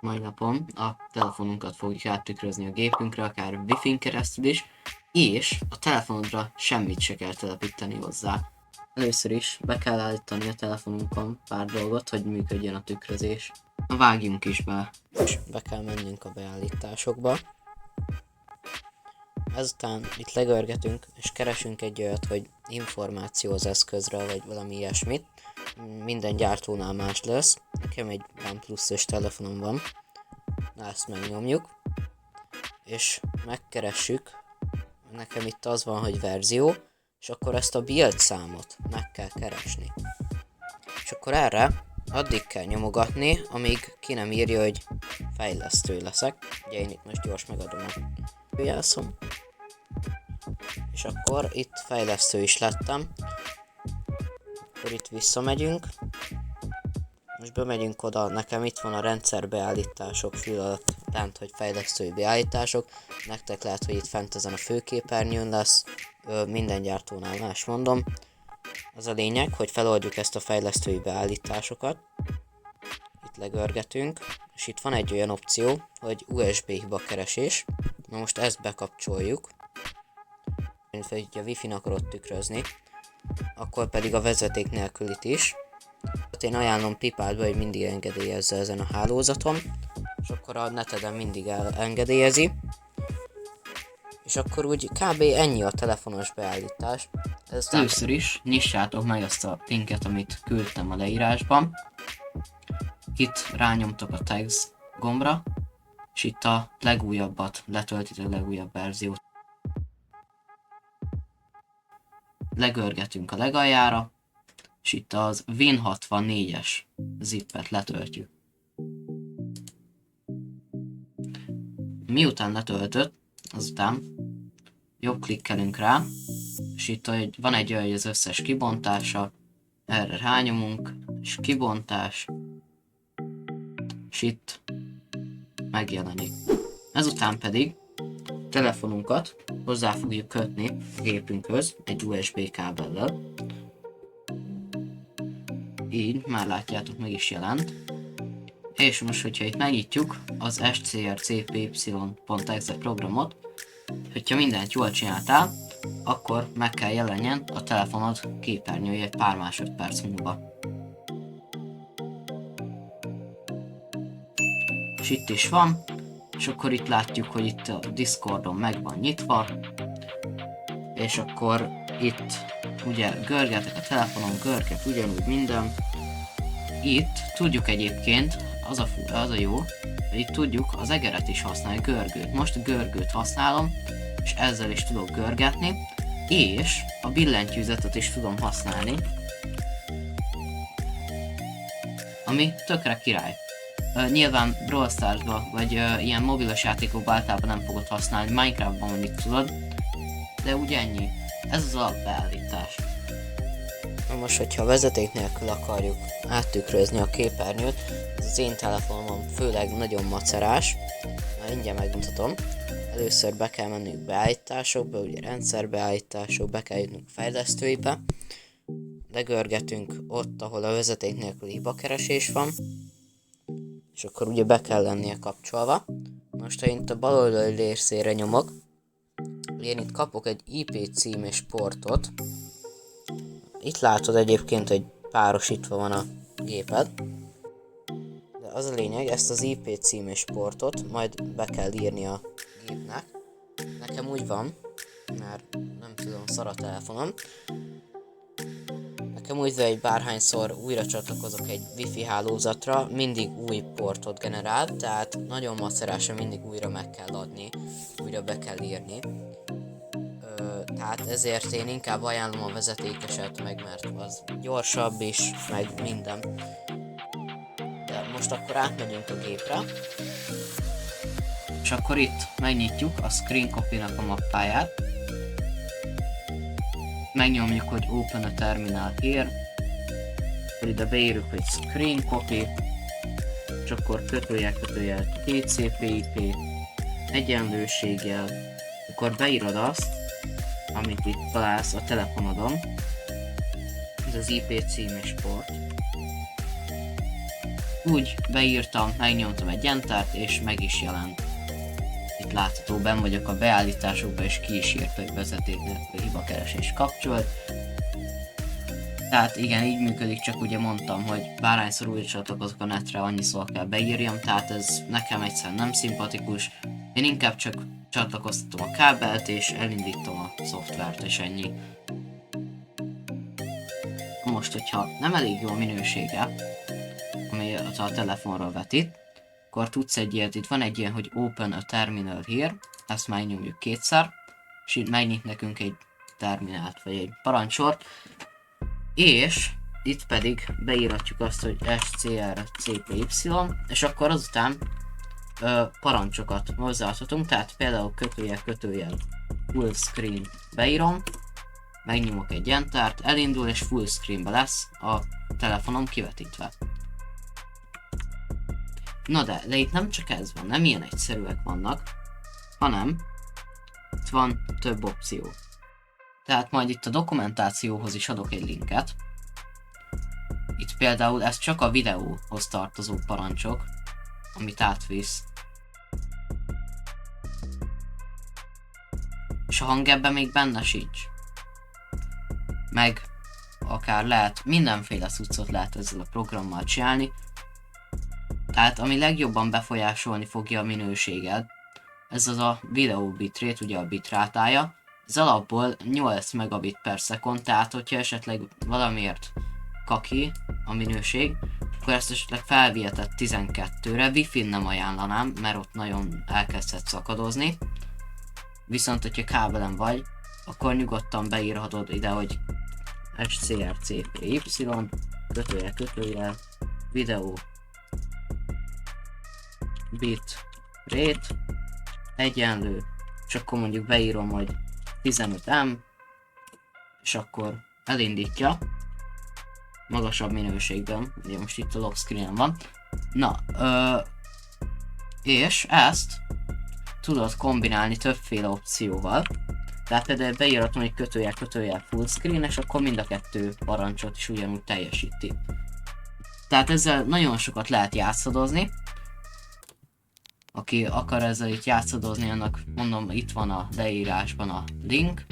mai napon a telefonunkat fogjuk áttükrözni a gépünkre, akár Wi-Fi-n keresztül is, és a telefonodra semmit se kell telepíteni hozzá. Először is be kell állítani a telefonunkon pár dolgot, hogy működjön a tükrözés. Na vágjunk is be. És be kell mennünk a beállításokba. Ezután itt legörgetünk, és keresünk egy olyat, hogy információ az eszközre, vagy valami ilyesmit. Minden gyártónál más lesz. Nekem egy OnePlus-os telefonom van. Na, ezt megnyomjuk. És megkeressük. Nekem itt az van, hogy verzió. És akkor ezt a build számot meg kell keresni. És akkor erre addig kell nyomogatni, amíg ki nem írja, hogy fejlesztő leszek. Ugye én itt most gyors megadom a jelszom. És akkor itt fejlesztő is lettem. Akkor itt visszamegyünk. Most bemegyünk oda, nekem itt van a rendszerbeállítások fül alatt lent, hogy fejlesztői beállítások. Nektek lehet, hogy itt fent ezen a főképernyőn lesz. Minden gyártónál más mondom. Az a lényeg, hogy feloldjuk ezt a fejlesztői beállításokat. Itt legörgetünk, és itt van egy olyan opció, hogy USB hibakeresés. Na most ezt bekapcsoljuk. Hogy a Wi-Fi-n akarod tükrözni, akkor pedig a vezeték nélkülit is. Én ajánlom pipádba, hogy mindig engedélyezze ezen a hálózaton, és akkor a neteden mindig engedélyezi. És akkor úgy kb. Ennyi a telefonos beállítás. Először is nyissátok meg azt a linket, amit küldtem a leírásban. Itt rányomtok a tags gombra, és itt a legújabbat letöltitek, a legújabb verziót. Legörgetünk a legaljára, és itt az Win64-es zippet letöltjük. Miután letöltött, azután jobb klikkelünk rá, és itt van egy olyan, hogy az összes kibontása, erre rányomunk, és kibontás, és itt megjelenik. Ezután pedig telefonunkat hozzá fogjuk kötni a gépünkhöz egy USB kábellel. Így, már látjátok, meg is jelent. És most, hogyha itt megnyitjuk az scrcpy.exe programot, hogyha mindent jól csináltál, akkor meg kell jelenjen a telefonod képernyője egy pár másodperc múlva. És itt is van, és akkor itt látjuk, hogy itt a Discordon meg van nyitva, és akkor itt ugye görgetek a telefonon, görget ugyanúgy minden. Itt tudjuk egyébként, az a jó, hogy itt tudjuk az egeret is használni, görgőt. Most a görgőt használom, és ezzel is tudok görgetni, és a billentyűzetet is tudom használni, ami tökre király. Nyilván Brawl Stars-ba, vagy ilyen mobilos játékokban általában nem fogod használni, Minecraftban mondjuk tudod, de úgy ennyi. Ez az alapbeállítás. Most, hogyha vezeték nélkül akarjuk áttükrözni a képernyőt, ez az én telefonomon főleg nagyon macerás. Na, ingyen megmutatom. Először be kell mennünk beállításokba, ugye rendszerbeállítások, be kell jutnunk fejlesztőibe. Legörgetünk ott, ahol a vezeték nélkül hibakeresés van. És akkor ugye be kell lennie kapcsolva. Most, ha én itt a bal oldali részére nyomok, én itt kapok egy IP cím és portot. Itt látod egyébként, hogy párosítva van a géped. De az a lényeg, ezt az IP cím és portot majd be kell írni a gépnek. Nekem úgy van, mert nem tudom, szar a telefonom. Nekem úgy van, hogy bárhányszor újra csatlakozok egy Wi-Fi hálózatra, mindig új portot generál, tehát nagyon macerásan mindig újra meg kell adni, újra be kell írni. Tehát ezért én inkább ajánlom a vezetékeset, meg mert az gyorsabb is, meg minden. De most akkor átmegyünk a gépre. És akkor itt megnyitjuk a Screen Copy-nak a mappáját. Megnyomjuk, hogy Open a Terminal Here. Akkor ide beírjuk, hogy Screen Copy. És akkor kötőjel TCP/IP egyenlőséggel. Akkor beírod azt, amit itt találsz a telefonodon. Ez az IP cím és port. Úgy beírtam, megnyomtam egy Entert, és meg is jelent. Itt látható, benn vagyok a beállításokban, és ki is írt, hogy vezeték nélkül hibakeresés kapcsolt. Tehát igen, így működik, csak ugye mondtam, hogy bárhányszor újra csatlakozok a netre, annyiszor kell beírjam, tehát ez nekem egyszerűen nem szimpatikus. Én inkább csak csatlakoztatom a kábelt, és elindítom a szoftvert, és ennyi. Most, hogyha nem elég jó a minősége, ami a telefonról vetít, akkor tudsz egy ilyet, itt van egy ilyen, hogy Open a Terminal Here, ezt megnyomjuk kétszer, és itt megnyit nekünk egy terminált, vagy egy parancsort, és itt pedig beíratjuk azt, hogy SCRCPY, és akkor azután parancsokat hozzáadhatunk, tehát például kötőjel full screen beírom, megnyomok egy Entert, elindul és full screenbe lesz a telefonom kivetítve. Na de itt nem csak ez van, nem ilyen egyszerűek vannak, hanem itt van több opció. Tehát majd itt a dokumentációhoz is adok egy linket. Itt például ez csak a videóhoz tartozó parancsok, amit átvisz. És a hang ebben még benne sincs. Meg akár lehet, mindenféle cuccot lehet ezzel a programmal csinálni. Tehát ami legjobban befolyásolni fogja a minőséged, ez az a videó bitrate, ugye a bitrátája. Ez alapból 8 megabit per szekund, tehát hogyha esetleg valamiért kaki a minőség, akkor ezt esetleg felvihetett 12-re, Wi-Fi-n nem ajánlanám, mert ott nagyon elkezdhet szakadozni. Viszont hogyha kábelen vagy, akkor nyugodtan beírhatod ide, hogy SCRCPY, kötőjel, videó bitrate egyenlő, és akkor mondjuk beírom, hogy 15M, és akkor elindítja magasabb minőségben, ugye most itt a lock screen-en van. Na, és ezt tudod kombinálni többféle opcióval, tehát például beírhatom, hogy kötőjel full screen, és akkor mind a kettő parancsot is ugyanúgy teljesíti. Tehát ezzel nagyon sokat lehet játszadozni. Aki akar ezzel itt játszadozni, annak mondom, itt van a leírásban a link.